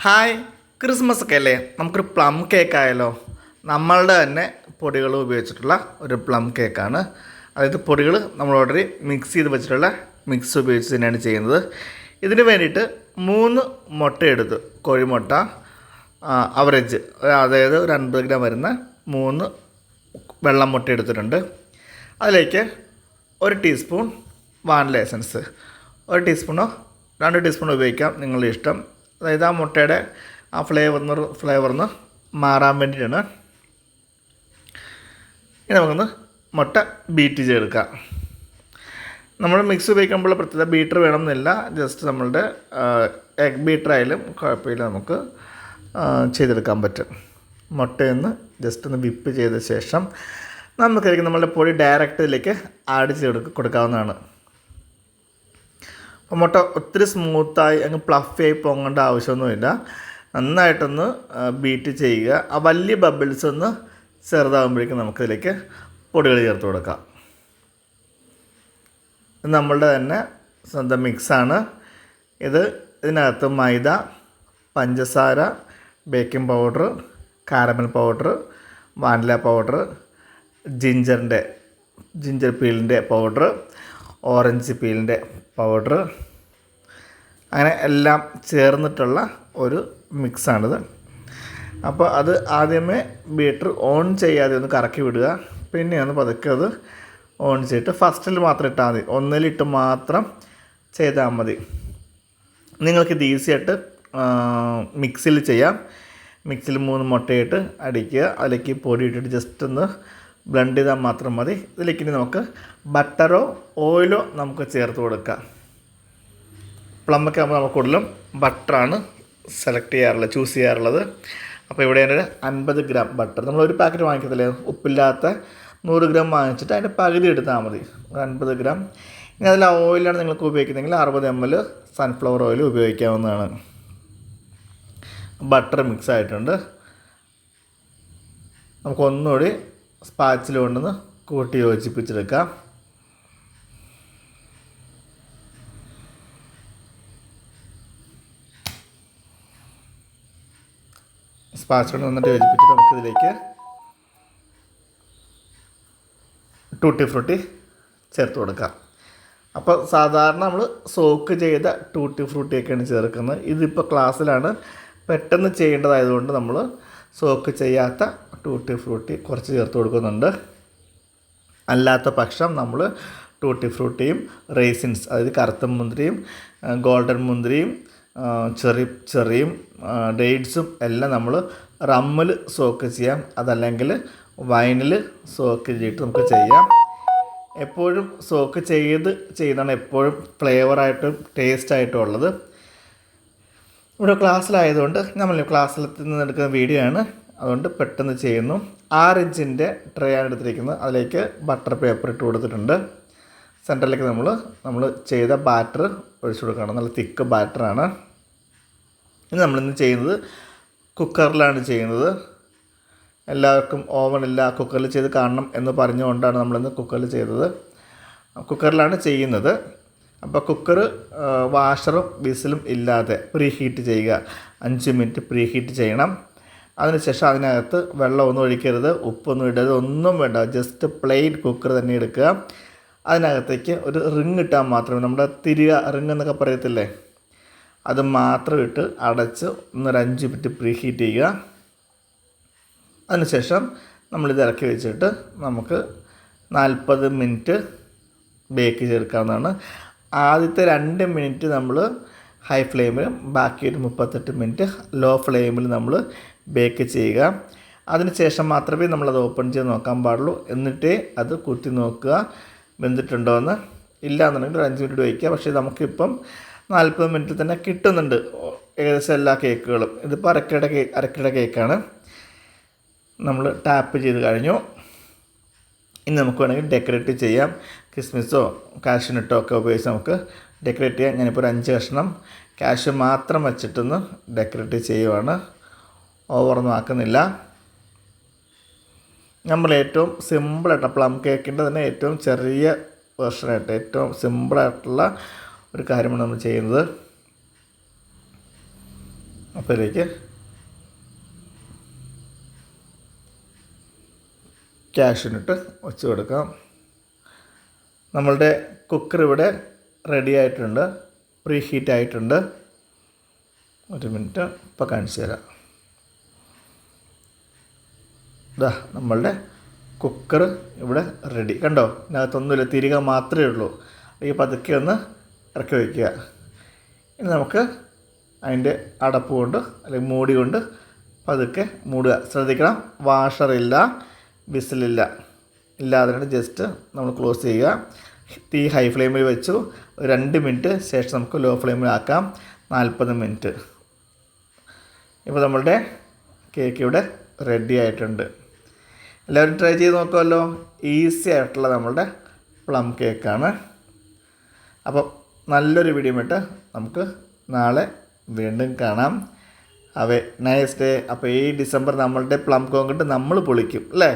Hi, Christmas ഒക്കെ അല്ലേ? നമുക്കൊരു പ്ലം കേക്ക് ആയാലോ? നമ്മളുടെ തന്നെ പൊടികൾ ഉപയോഗിച്ചിട്ടുള്ള ഒരു പ്ലം കേക്കാണ്. അതായത് പൊടികൾ നമ്മൾ ഓൾറെഡി മിക്സ് ചെയ്ത് വെച്ചിട്ടുള്ള മിക്സ് ഉപയോഗിച്ച് തന്നെയാണ് ചെയ്യുന്നത്. ഇതിന് വേണ്ടിയിട്ട് 3 മുട്ട എടുത്ത്, കോഴിമുട്ട അവറേജ്, അതായത് ഒരു 50 ഗ്രാം വരുന്ന 3 വെള്ളം മുട്ട എടുത്തിട്ടുണ്ട്. അതിലേക്ക് 1 ടീസ്പൂൺ വാനില എസൻസ്, 1 ടീസ്പൂണോ 2 ടീസ്പൂണോ ഉപയോഗിക്കാം, നിങ്ങളുടെ ഇഷ്ടം. അതായത് ആ മുട്ടയുടെ ആ ഫ്ലേവർന്ന് മാറാൻ വേണ്ടിയിട്ടാണ്. ഇനി നമുക്കൊന്ന് മുട്ട ബീറ്റ് ചെയ്തെടുക്കാം. നമ്മൾ മിക്സ് ഉപയോഗിക്കുമ്പോൾ പ്രത്യേക ബീറ്റർ വേണമെന്നില്ല, ജസ്റ്റ് നമ്മളുടെ എഗ് ബീറ്റർ ആയാലും കുഴപ്പമില്ല, നമുക്ക് ചെയ്തെടുക്കാൻ പറ്റും. മുട്ടയൊന്ന് ജസ്റ്റ് ഒന്ന് വിപ്പ് ചെയ്ത ശേഷം നമുക്കായിരിക്കും നമ്മളുടെ പൊടി ഡയറക്റ്റ് ഇതിലേക്ക് ആഡ് ചെയ്ത് കൊടുക്കാവുന്നതാണ്. അപ്പോൾ മുട്ട ഒത്തിരി സ്മൂത്തായി അങ്ങ് പ്ലഫിയായി പൊങ്ങേണ്ട ആവശ്യമൊന്നുമില്ല. നന്നായിട്ടൊന്ന് ബീറ്റ് ചെയ്യുക. ആ വലിയ ബബിൾസ് ഒന്ന് ചെറുതാകുമ്പോഴേക്കും നമുക്കിതിലേക്ക് പൊടികൾ ചേർത്ത് കൊടുക്കാം. ഇത് നമ്മളുടെ തന്നെ സ്വന്തം മിക്സാണ്. ഇതിനകത്ത് മൈദ, പഞ്ചസാര, baking powder, caramel powder, vanilla powder, ginger പീലിൻ്റെ പൗഡർ, ഓറഞ്ച് പീലിൻ്റെ പൗഡർ, അങ്ങനെ എല്ലാം ചേർന്നിട്ടുള്ള ഒരു മിക്സാണിത്. അപ്പോൾ അത് ആദ്യമേ ബീറ്റർ ഓൺ ചെയ്യാതെ ഒന്ന് കറക്കി വിടുക. പിന്നെ ഒന്ന് പതുക്കെ അത് ഓൺ ചെയ്തിട്ട് ഫസ്റ്റിൽ മാത്രം ഇട്ടാൽ മതി, ഒന്നിലിട്ട് മാത്രം ചെയ്താൽ മതി. നിങ്ങൾക്കിത് ഈസിയായിട്ട് മിക്സിയിൽ ചെയ്യാം. മിക്സിയിൽ 3 മുട്ടയിട്ട് അടിക്കുക, അതിലേക്ക് പൊടി ഇട്ടിട്ട് ജസ്റ്റ് ഒന്ന് ബ്ലെൻഡ് ചെയ്താൽ മാത്രം മതി. ഇതിലേക്ക് ഇനി നമുക്ക് ബട്ടറോ ഓയിലോ നമുക്ക് ചേർത്ത് കൊടുക്കാം. പ്ലമ്മൊക്കെ ആകുമ്പോൾ നമുക്ക് കൂടുതലും ബട്ടറാണ് ചൂസ് ചെയ്യാറുള്ളത്. അപ്പോൾ ഇവിടെ ഒരു 50 ഗ്രാം ബട്ടർ, നമ്മളൊരു പാക്കറ്റ് വാങ്ങിക്കത്തില്ലേ, ഉപ്പില്ലാത്ത 100 ഗ്രാം വാങ്ങിച്ചിട്ട് അതിൻ്റെ പകുതി എടുത്താൽ മതി, 50 ഗ്രാം. ഇനി അതിൽ ഓയിലാണ് നിങ്ങൾക്ക് ഉപയോഗിക്കുന്നതെങ്കിൽ 60 ml സൺഫ്ലവർ ഓയിൽ ഉപയോഗിക്കാവുന്നതാണ്. ബട്ടർ മിക്സ് ആയിട്ടുണ്ട്. നമുക്കൊന്നുകൂടി സ്പാച്ചിൽ കൊണ്ടൊന്ന് കൂട്ടി യോജിപ്പിച്ചെടുക്കാം. സ്പാച്ചിൽ കൊണ്ട് നന്നായിട്ട് യോജിപ്പിച്ചിട്ട് നമുക്കിതിലേക്ക് ടൂട്ടി ഫ്രൂട്ടി ചേർത്ത് കൊടുക്കാം. അപ്പോൾ സാധാരണ നമ്മൾ സോക്ക് ചെയ്ത ടൂട്ടി ഫ്രൂട്ടിയൊക്കെയാണ് ചേർക്കുന്നത്. ഇതിപ്പോൾ ക്ലാസ്സിലാണ്, പെട്ടെന്ന് ചെയ്യേണ്ടതായതുകൊണ്ട് നമ്മൾ സോക്ക് ചെയ്യാത്ത ടൂട്ടി ഫ്രൂട്ടി കുറച്ച് ചേർത്ത് കൊടുക്കുന്നുണ്ട്. അല്ലാത്ത പക്ഷം നമ്മൾ ടൂട്ടി ഫ്രൂട്ടിയും റേസിൻസ്, അതായത് കറുത്ത മുന്തിരിയും ഗോൾഡൻ മുന്തിരിയും ചെറിയും ഡേറ്റ്സും എല്ലാം നമ്മൾ റമ്മിൽ സോക്ക് ചെയ്യാം, അതല്ലെങ്കിൽ വൈനിൽ സോക്ക് ചെയ്തിട്ട് നമുക്ക് ചെയ്യാം. എപ്പോഴും സോക്ക് ചെയ്യുന്നതാണ് എപ്പോഴും ഫ്ലേവറായിട്ടും ടേസ്റ്റായിട്ടും ഉള്ളത്. ഇവിടെ ക്ലാസ്സിലായതുകൊണ്ട് നമ്മൾ ക്ലാസ്സിൽ നിന്ന് എടുക്കുന്ന വീഡിയോ ആണ്, അതുകൊണ്ട് പെട്ടെന്ന് ചെയ്യുന്നു. 6 ഇഞ്ചിൻ്റെ ട്രേ ആണ് എടുത്തിരിക്കുന്നത്. അതിലേക്ക് ബട്ടർ പേപ്പർ ഇട്ട് കൊടുത്തിട്ടുണ്ട്. സെൻറ്ററിലേക്ക് നമ്മൾ ചെയ്ത ബാറ്റർ ഒഴിച്ചു കൊടുക്കണം. നല്ല തിക്ക് ബാറ്ററാണ്. ഇനി നമ്മളിന്ന് ചെയ്യുന്നത് കുക്കറിലാണ് ചെയ്യുന്നത്. എല്ലാവർക്കും ഓവനില്ല, കുക്കറിൽ ചെയ്ത് കാണണം എന്ന് പറഞ്ഞുകൊണ്ടാണ് നമ്മളിന്ന് കുക്കറിൽ ചെയ്തത്. കുക്കറിലാണ് ചെയ്യുന്നത്. അപ്പോൾ കുക്കർ വാഷറും വിസിലും ഇല്ലാതെ പ്രീ ഹീറ്റ് ചെയ്യുക. 5 മിനിറ്റ് പ്രീ ഹീറ്റ് ചെയ്യണം. അതിനുശേഷം അതിനകത്ത് വെള്ളമൊന്നും ഒഴിക്കരുത്, ഉപ്പൊന്നും ഇടരുത്, ഒന്നും വേണ്ട. ജസ്റ്റ് പ്ലെയിൻ കുക്കർ തന്നെ എടുക്കുക. അതിനകത്തേക്ക് ഒരു റിങ് ഇട്ടാൽ മാത്രമേ, നമ്മുടെ റിങ് എന്നൊക്കെ പറയത്തില്ലേ, അത് മാത്രം ഇട്ട് അടച്ച് ഒരു 5 മിനിറ്റ് പ്രീ ഹീറ്റ് ചെയ്യുക. അതിനുശേഷം നമ്മളിത് ഇറക്കി വെച്ചിട്ട് നമുക്ക് 40 മിനിറ്റ് ബേക്ക് ചെയ്തെടുക്കാവുന്നതാണ്. ആദ്യത്തെ 2 മിനിറ്റ് നമ്മൾ ഹൈ ഫ്ലെയിമിലും ബാക്കി ഒരു 38 മിനിറ്റ് ലോ ഫ്ലെയിമിൽ നമ്മൾ ബേക്ക് ചെയ്യുക. അതിനുശേഷം മാത്രമേ നമ്മളത് ഓപ്പൺ ചെയ്ത് നോക്കാൻ പാടുള്ളൂ. എന്നിട്ടേ അത് കുത്തി നോക്കുക വെന്തിട്ടുണ്ടോ എന്ന്. ഇല്ല എന്നുണ്ടെങ്കിൽ ഒരു 5 മിനിറ്റ് വയ്ക്കുക. പക്ഷേ നമുക്കിപ്പം 40 മിനിറ്റിൽ തന്നെ കിട്ടുന്നുണ്ട് ഏകദേശം എല്ലാ കേക്കുകളും. ഇതിപ്പോൾ അരക്കയുടെ കേക്കാണ്. നമ്മൾ ടാപ്പ് ചെയ്ത് കഴിഞ്ഞു. ഇനി നമുക്ക് വേണമെങ്കിൽ ഡെക്കറേറ്റ് ചെയ്യാം. കിസ്മിസോ കാഷ്യൂനട്ടോ ഒക്കെ ഉപയോഗിച്ച് നമുക്ക് ഡെക്കറേറ്റ് ചെയ്യാം. ഞാനിപ്പോൾ ഒരു 5 കഷ്ണം കാഷ്യൂ മാത്രം വെച്ചിട്ടൊന്ന് ഡെക്കറേറ്റ് ചെയ്യുവാണ്, ഓവറൊന്നും ആക്കുന്നില്ല. നമ്മൾ ഏറ്റവും സിമ്പിളായിട്ട് പ്ലം കേക്കിൻ്റെ തന്നെ ഏറ്റവും ചെറിയ വെർഷനായിട്ട് ഏറ്റവും സിമ്പിളായിട്ടുള്ള ഒരു കാര്യമാണ് നമ്മൾ ചെയ്യുന്നത്. അപ്പോൾ ഇതിലേക്ക് കാഷ്യൂനട്ട് വെച്ച് കൊടുക്കാം. നമ്മളുടെ കുക്കർ ഇവിടെ റെഡി ആയിട്ടുണ്ട്, പ്രീ ഹീറ്റ് ആയിട്ടുണ്ട്. ഒരു മിനിറ്റ് ഇപ്പോൾ കാണിച്ചു തരാം. ഇതാ നമ്മളുടെ കുക്കർ ഇവിടെ റെഡി. കണ്ടോ, ഇതിനകത്തൊന്നുമില്ല, തിരികെ മാത്രമേ ഉള്ളൂ. ഈ പതുക്കെ ഒന്ന് ഇറക്കി വയ്ക്കുക. ഇനി നമുക്ക് അതിൻ്റെ അടപ്പ് കൊണ്ട് അല്ലെങ്കിൽ മൂടി കൊണ്ട് പതുക്കെ മൂടുക. ശ്രദ്ധിക്കണം, വാഷറില്ല, വിസിലില്ല, ഇല്ലാതെ ജസ്റ്റ് നമ്മൾ ക്ലോസ് ചെയ്യുക. തീ ഹൈ ഫ്ലെയിമിൽ വെച്ചു. 2 മിനിറ്റ് ശേഷം നമുക്ക് ലോ ഫ്ലെയിമിൽ ആക്കാം. 40 മിനിറ്റ്. ഇപ്പോൾ നമ്മളുടെ കേക്ക് ഇവിടെ റെഡി ആയിട്ടുണ്ട്. എല്ലാവരും ട്രൈ ചെയ്ത് നോക്കുമല്ലോ. ഈസി ആയിട്ടുള്ള നമ്മളുടെ പ്ലം കേക്കാണ്. അപ്പോൾ നല്ലൊരു വീഡിയോ ഇട്ട് നമുക്ക് നാളെ വീണ്ടും കാണാം. Nice day. അപ്പോൾ ഈ ഡിസംബർ നമ്മളുടെ പ്ലം കോങ്കട്ട് നമ്മൾ പൊളിക്കും അല്ലേ?